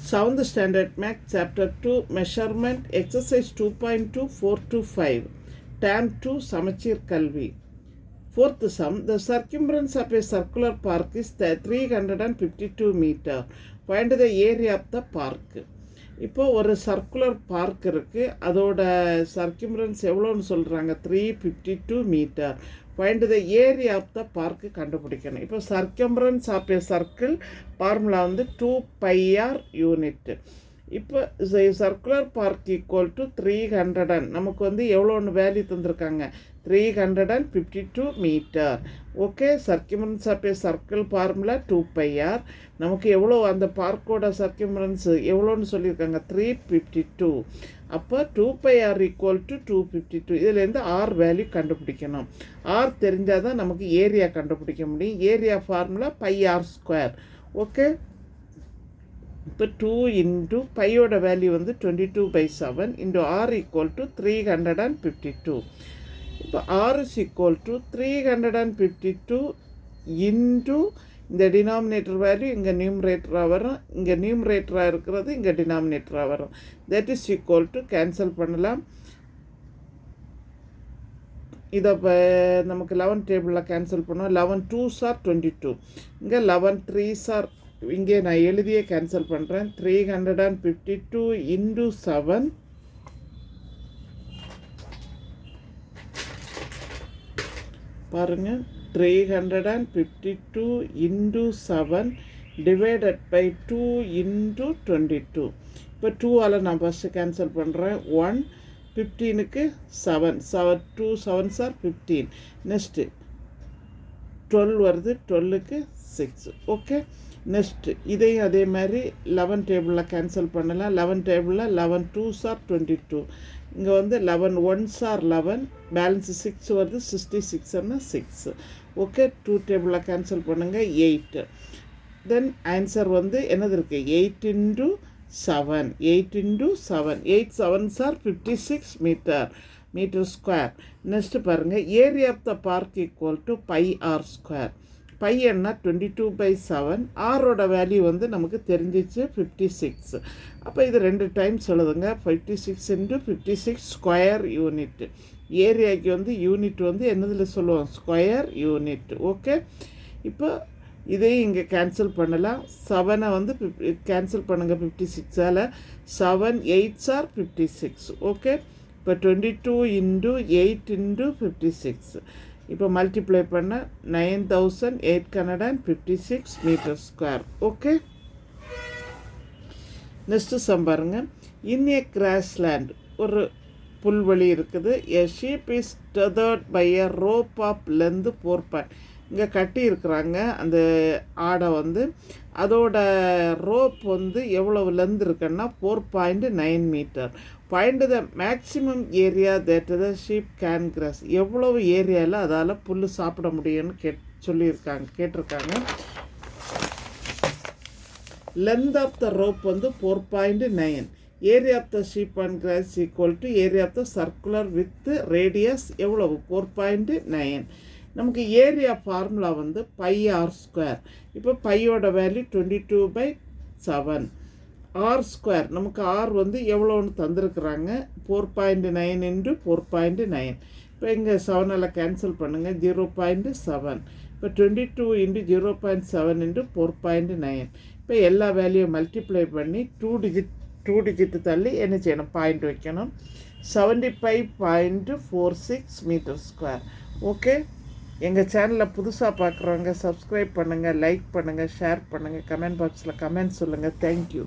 7th Standard Math, Chapter 2, Measurement, Exercise 2.2, 4 to 5, Term 2, Samachir Kalvi. Fourth sum, the circumference of a circular park is 352 meter. Find the area of the park. இப்போ ஒரு circular park இருக்குது, அதோட சர்க்கியூமரன்ஸ் எவ்வளோன்னு சொல்கிறாங்க, 352 மீட்டர். Find the area of the park கண்டுபிடிக்கணும். இப்போ circumference of a circle formula வந்து 2πr யூனிட். இப்போ சர்க்குலர் பார்க் ஈக்குவல் டு 300, நமக்கு வந்து எவ்வளோன்னு வேல்யூ தந்திருக்காங்க, 352 metre. Okay, circumference of a circle formula 2πr. நமக்கு எவ்வளோ அந்த பார்க்கோட சர்க்கியூமரன்ஸ் எவ்வளோன்னு சொல்லியிருக்காங்க, 352. அப்போ 2πr ஈக்குவல் டு 252. இதுலேருந்து ஆர் வேல்யூ கண்டுபிடிக்கணும். ஆர் தெரிஞ்சால் தான் நமக்கு ஏரியா கண்டுபிடிக்க முடியும். Area formula πr². ஓகே, இப்போ 2 இன்ட்டு பையோட வேல்யூ வந்து 22/7 இன்ட்டு ஆர் ஈக்குவல் டு 352. இப்போ r is equal to 352 into இந்த டினாமினேட்டர் வேல்யூ இங்கே நியூமரேட்டராக வரும், இங்கே நியூமரேட்டராக இருக்கிறது இங்கே டினாமினேட்டராக வரும். That is equal to cancel பண்ணலாம். இதை இப்போ நமக்கு 11 டேபிளில் கேன்சல் பண்ணுவோம். 11 2s are 22, இங்கே 11 3s are, இங்கே நான் எழுதியே கேன்சல் பண்ணுறேன். 352 இன்டு 7 பாருங்கள், 352 இன்டு 7 டிவைடட் பை 2 இன்டு 22. இப்போ 2ஆல் நான் ஃபஸ்ட்டு கேன்சல் பண்ணுறேன். 1 15க்கு 7 2 7s are 15. நெக்ஸ்ட்டு 12 வருது, 12க்கு 6. ஓகே, நெக்ஸ்ட்டு இதையும் அதே மாதிரி 11 டேபிளில் கேன்சல் பண்ணலாம். 11 டேபிளில் 11 2s are 22, இங்கே வந்து 11 1s are 11, பேலன்ஸு 6 வருது, 66ன்னா 6. ஓகே, 2 டேபிளில் கேன்சல் பண்ணுங்கள், 8. தென் ஆன்சர் வந்து என்னது இருக்குது, 8 into 7, 8 into 7, 8 7s are 56 metre square. Next பாருங்கள், area of the park equal to πr². Pi என்ன 22/7, ஆரோட வேல்யூ வந்து நமக்கு தெரிஞ்சிச்சு 56. அப்போ இது 2 டைம்ஸ் எழுதுங்க, 56 இன்ட்டு 56 ஸ்கொயர் யூனிட். ஏரியாவுக்கு வந்து யூனிட் வந்து என்னதில் சொல்லுவோம், ஸ்கொயர் யூனிட். ஓகே, இப்போ இதையும் இங்கே கேன்சல் பண்ணலாம். 7ஐ வந்து கேன்சல் பண்ணுங்கள் 56ஆல். 7 8s are 56. ஓகே, இப்போ 22 இன்ட்டு 8 இன்ட்டு 56. இப்போ மல்டிப்ளை பண்ண 9856 metre square. Okay, next sum பாருங்க. இன் ஏ கிராஸ்லேண்ட், ஒரு புல்வெளி இருக்குது. A sheep is tethered by a rope of length 4. இங்கே கட்டி இருக்கிறாங்க அந்த ஆடை வந்து, அதோட ரோப் வந்து எவ்வளவு லென்த் இருக்குன்னா 4.9 மீட்டர். Find the maximum area that the sheep can graze. எவ்வளவு ஏரியாவில் அதால் புல் சாப்பிட முடியும்னு கேட்டிருக்காங்க. லென்த் ஆஃப் த ரோப் வந்து 4.9. Area of the sheep and graze equal to area of the circular with radius எவ்வளவு 4.9. நமக்கு ஏரியா ஃபார்முலா வந்து πr². இப்போ பையோட வேல்யூ 22/7. r², நமக்கு r வந்து எவ்வளோன்னு தந்துருக்குறாங்க, 4.9 இன்ட்டு 4.9. இப்போ இங்கே 7ஆல் கேன்சல் பண்ணுங்கள், 0.7. இப்போ 22 இன்ட்டு 0.7 இன்ட்டு 4.9. இப்போ எல்லா வேல்யூவும் மல்டிப்ளை பண்ணி 2 டிஜிட் தள்ளி என்ன செய்யணும், பாயிண்ட் வைக்கணும். 75.46 மீட்டர் ஸ்கொயர். ஓகே, எங்கள் சேனலில் புதுசாக பார்க்குறவங்க சப்ஸ்கிரைப் பண்ணுங்கள், லைக் பண்ணுங்கள், ஷேர் பண்ணுங்கள், கமெண்ட் பாக்ஸில் கமெண்ட் சொல்லுங்கள். தேங்க்யூ.